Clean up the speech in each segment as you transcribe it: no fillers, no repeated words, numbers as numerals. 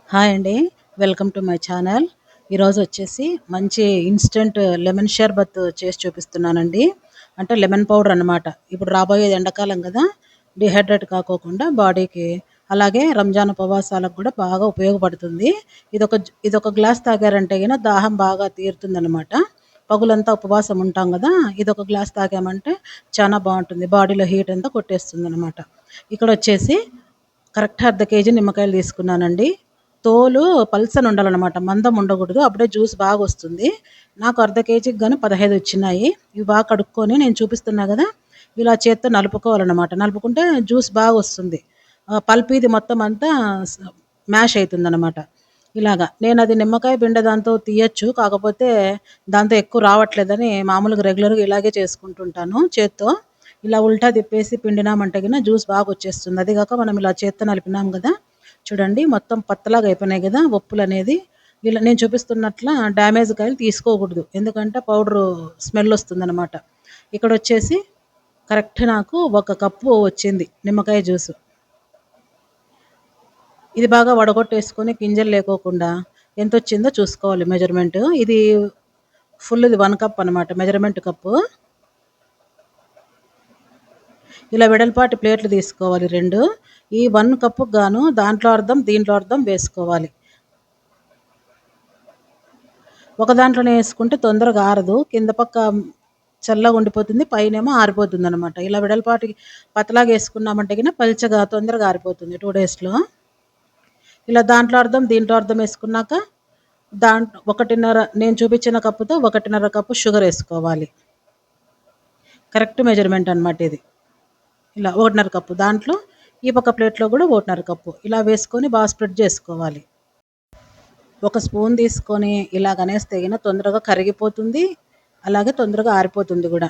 Hi అండి. Welcome to my channel. ఈరోజు వచ్చేసి మంచి ఇన్‌స్టంట్ లెమన్ షర్బత్ చేసి చూపిస్తున్నానండి. అంటే లెమన్ పౌడర్ అనమాట. ఇప్పుడు రాబోయేది ఎండాకాలం కదా! డీహైడ్రేట్ కాకోకుండా బాడీకి, అలాగే రంజాన్ ఉపవాసాలకు కూడా బాగా ఉపయోగపడుతుంది. ఇదొక గ్లాస్ తాగారంటే గిన దాహం బాగా తీరుతుందనమాట. పగులంతా ఉపవాసం ఉంటాం గదా! ఇదొక గ్లాస్ తాగామంటే చానా బావుంటుంది. బాడీలో హీట్ అంతా కొట్టేస్తుందనమాట. ఇక్కడొచ్చేసి కరెక్ట్ అర్ధ కేజీ నిమ్మకాయలు తీసుకున్నానండి. తోలు పల్చన ఉండాలనమాట. మందం ఉండకూడదు. అప్పుడే జ్యూస్ బాగొస్తుంది. నాకు అర్ధ కేజీకి గాను 15 వచ్చినాయి. ఇవి బాగా కడుక్కొని నేను చూపిస్తున్నా గదా! ఇలా చేత్తో నలుపుకోవాలనమాట. నలుపుకుంటే జ్యూస్ బాగొస్తుంది. పల్ప్ ఇది మొత్తం అంతా స్ మ్యాష్ అయితుందనమాట. ఇలాగా. నేనది నిమ్మకాయ పిండి దాంతో తీయొచ్చు. కాకపోతే దాంతో ఎక్కువ రావట్లేదని మామూలుగా రెగ్యులర్‌గా ఇలాగే చేసుకుంటుంటాను చేత్తో. ఇలా ఉల్టా తిప్పేసి పిండినామంటే గిన జ్యూస్ బాగొచ్చేస్తుంది. అది గాక మనం ఇలా చేత్తో నలిపినాం గదా! చూడండి మొత్తం పత్తలాగా అయిపోయినాయి గదా! ఒప్పులనేది. ఇలా నేను చూపిస్తున్నట్ల డ్యామేజ్ కాయలు తీసుకోకూడదు. ఎందుకంటే పౌడరు స్మెల్ ఒస్తుందనమాట. ఇక్కడొచ్చేసి కరెక్ట్ నాకు ఒక కప్పు వచ్చింది నిమ్మకాయ జ్యూసు. ఇది బాగా వడగొట్టేసుకొని గింజలు లేకోకుండా ఎంతొచ్చిందో చూసుకోవాలి మెజర్‌మెంటు. ఇది ఫుల్‌ది 1 కప్ అనమాట మెజర్‌మెంట్ కప్పు. ఇలా వెడల్పాటి ప్లేట్లు తీసుకోవాలి 2. ఈ 1 కప్పుకి గాను దాంట్లో అర్ధం, దీంట్లో అర్ధం వేసుకోవాలి. ఒక దాంట్లోనే యేసుకుంటే తొందరగా ఆరదు. కింద పక్క చల్లగా ఉండిపోతుంది. పైనేమో ఆరిపోతుందనమాట. ఇలా వెడల్పాటి పతలాగా యేసుకున్నామంటే గిన పల్చగా తొందరగా ఆరిపోతుంది 2 డేస్‌లో. ఇలా దాంట్లో అర్ధం, దీంట్లో అర్ధం యేసుకున్నాక 1:30 నేను చూపించిన కప్పుతో 1:30 కప్పు షుగరేసుకోవాలి. కరెక్ట్ మెజర్‌మెంట్ అనమాట ఇది. ఇలా 1:30 కప్పు. దాంట్లో ఈ పక్క ప్లేట్‌లో గూడా 1:30 కప్పు. ఇలా వేసుకొని బాగా స్ప్రెడ్ జేసుకోవాలి. ఒక స్పూన్ తీసుకొని ఇలాగనేస్తే గిన తొందరగా కరిగిపోతుంది. అలాగే తొందరగా ఆరిపోతుంది గూడా.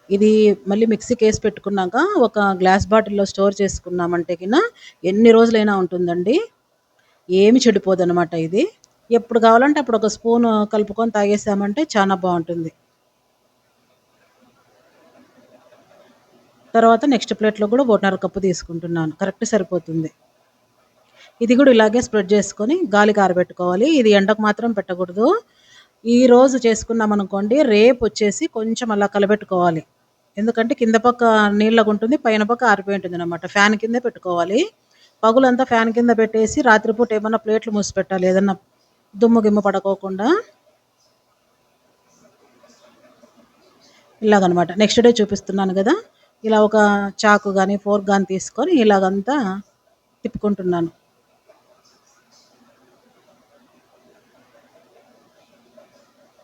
ఇది మళ్ళీ మిక్సీకేసి పెట్టుకున్నాక ఒక గ్లాస్ బాటిల్‌లో స్టోర్ చేసుకున్నామంటే గిన ఎన్ని రోజులైనా ఉంటుందండి. ఏమి చెడిపోదనమాట ఇది. ఎప్పుడు కావాలంటే అప్పుడు ఒక స్పూను కలుపుకొని తాగేసామంటే చానా బావుంటుంది. తర్వాత నెక్స్ట్ ప్లేట్‌లో గూడా 1:30 కప్పు తీసుకుంటున్నాను. కరెక్ట్ సరిపోతుంది. ఇది గూడా ఇలాగే స్ప్రెడ్ చేసుకొని గాలికి ఆరబెట్టుకోవాలి. ఇది ఎండకు మాత్రం పెట్టకూడదు. ఈరోజు చేసుకున్నామనుకోండి రేపొచ్చేసి కొంచెం అలా కలబెట్టుకోవాలి. ఎందుకంటే కింద పక్క నీళ్ళగుంటుంది. పైన పక్క ఆరిపోయి ఉంటుందనమాట. ఫ్యాన్ కిందే పెట్టుకోవాలి. పగులంతా ఫ్యాన్ కింద పెట్టేసి రాత్రిపూట ఏమన్నా ప్లేట్లు మూసిపెట్టాలి. ఏదన్నా దుమ్ము గిమ్ము పడకోకుండా. ఇలాగనమాట. నెక్స్ట్ డే చూపిస్తున్నాను గదా! ఇలా ఒక చాకు గాని, ఫోర్క్ గాని తీసుకొని ఇలాగంతా తిప్పుకుంటున్నాను.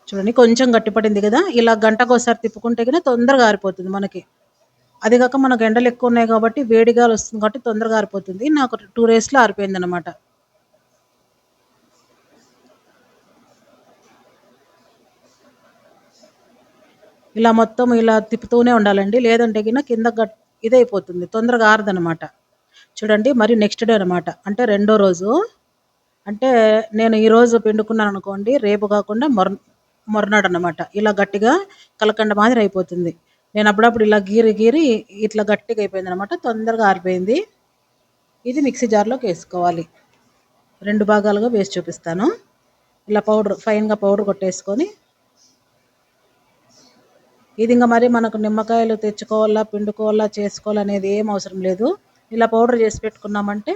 చూడండి కొంచెం గట్టిపడింది గదా! ఇలా గంటకోసారి తిప్పుకుంటే గిన తొందరగా ఆరిపోతుంది మనకి. అది గాక మనకు ఎండలెక్కువున్నాయి గాబట్టి వేడి గాలొస్తుంది కాబట్టి తొందరగా ఆరిపోతుంది. నాకు 2 డేస్‌లో ఆరిపోయిందనమాట. ఇలా మొత్తం ఇలా తిప్పుతూనే ఉండాలండి. లేదంటే గిన కింద ఇదైపోతుంది. తొందరగా ఆరదనమాట. చూడండి మరి నెక్స్ట్ డే అనమాట. అంటే రెండో రోజు అంటే నేను ఈరోజు పిండుకున్నాననుకోండి రేపు గాకుండా మర్నాడనమాట. ఇలా గట్టిగా కలకండ మాదిరి అయిపోతుంది. నేను అప్పుడప్పుడు ఇలా గీరి గీరి ఇట్లా గట్టిగా అయిపోయిందనమాట. తొందరగా ఆరిపోయింది. ఇది మిక్సీ జార్‌లోకేసుకోవాలి. 2 భాగాలుగా వేసి చూపిస్తాను. ఇలా ఫైన్‌గా పౌడర్ కొట్టేసుకొని ఇది ఇంగ మరి మనకు నిమ్మకాయలు తెచ్చుకోవాలా, పిండుకోవాలా, చేసుకోవాలనేది ఏం అవసరం లేదు. ఇలా పౌడర్ చేసి పెట్టుకున్నామంటే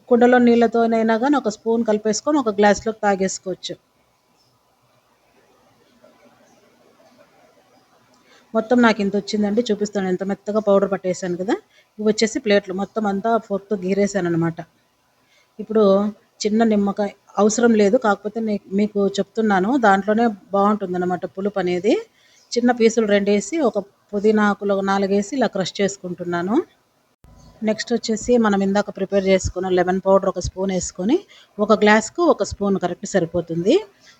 కుండలో నీళ్ళతోనైనా గాని ఒక స్పూన్ కలిపేసుకొని ఒక గ్లాస్‌లోకి తాగేసుకోవచ్చు. మొత్తం నాకింతొచ్చిందండి. చూపిస్తాను ఎంత మెత్తగా పౌడర్ పట్టేసాను కదా! ఇవొచ్చేసి ప్లేట్లు మొత్తం అంతా ఫోర్క్‌తో గీరేసాననమాట. ఇప్పుడు చిన్న నిమ్మకాయ అవసరం లేదు. కాకపోతే మీకు చెప్తున్నాను. దాంట్లోనే బావుంటుందనమాట పులుపనేది. చిన్న పీసులు 2 ఒక పుదీనా ఆకులు ఒక 4 ఇలా క్రష్ చేసుకుంటున్నాను. నెక్స్ట్ వచ్చేసి మనం ఇందాక ప్రిపేర్ చేసుకున్న లెమన్ పౌడర్ ఒక స్పూన్ యేసుకొని, ఒక గ్లాస్‌కు ఒక స్పూన్ కరెక్ట్ సరిపోతుంది.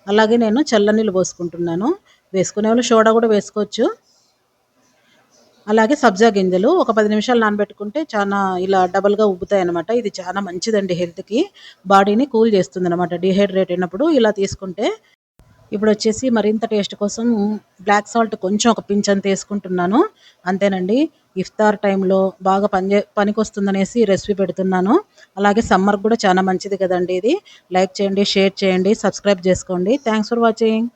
అలాగే నేను చల్లనీళ్ళు పోసుకుంటున్నాను. వేసుకునేవాళ్ళు సోడా గూడా వేసుకోవచ్చు. అలాగే సబ్జా గింజలు ఒక 10 నిమిషాలు నానబెట్టుకుంటే చానా ఇలా డబల్‌గా ఉబ్బుతాయనమాట. ఇది చాలా మంచిదండి హెల్త్‌కి. బాడీని కూల్ చేస్తుందనమాట. డీహైడ్రేట్ అయినప్పుడు ఇలా తీసుకుంటే ఇప్పుడు వచ్చేసి మరింత టేస్ట్ కోసం బ్లాక్ సాల్ట్ కొంచెం ఒక పించ్ అంత వేసుకుంటున్నాను. అంతేనండి. ఇఫ్తార్ టైంలో బాగా పనికొస్తుందనేసి ఈ రెసిపీ పెడుతున్నాను. అలాగే సమ్మర్‌కి కూడా చాలా మంచిది కదండీ ఇది. లైక్ చేయండి, షేర్ చేయండి, సబ్స్క్రైబ్ చేసుకోండి. Thanks for watching.